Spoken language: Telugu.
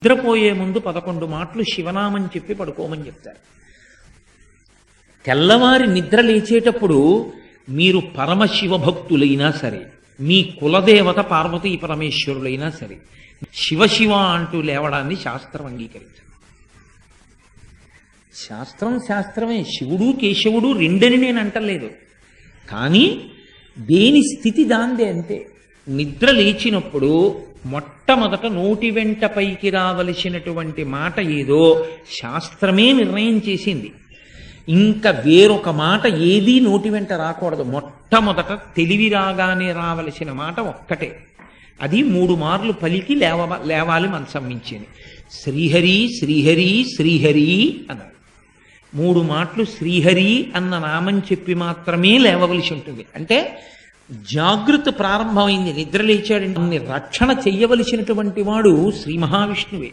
నిద్రపోయే ముందు 11 మాటలు శివనామని చెప్పి పడుకోమని చెప్తారు. తెల్లవారి నిద్ర లేచేటప్పుడు మీరు పరమశివ భక్తులైనా సరే, మీ కులదేవత పార్వతీ పరమేశ్వరులైనా సరే, శివశివ అంటూ లేవడాన్ని శాస్త్రం అంగీకరించదు. శాస్త్రమే. శివుడు కేశవుడు రెండని నేను అంటలేదు, కానీ దేని స్థితి దాందే అంతే. నిద్ర లేచినప్పుడు మొట్టమొదట నోటి వెంట పైకి రావలసినటువంటి మాట ఏదో శాస్త్రమే నిర్ణయం చేసింది. ఇంకా వేరొక మాట ఏదీ నోటి వెంట రాకూడదు. మొట్టమొదట తెలివి రాగానే రావలసిన మాట ఒక్కటే, అది 3 మార్లు పలికి లేవాలి మనసం మించింది. శ్రీహరి శ్రీహరి శ్రీహరి అన్నారు. 3 మాటలు శ్రీహరి అన్న నామం చెప్పి మాత్రమే లేవవలసి ఉంటుంది. అంటే జాగృత ప్రారంభమైంది. నిద్ర లేచాడంటే రక్షణ చెయ్యవలసినటువంటి వాడు శ్రీ మహావిష్ణువే.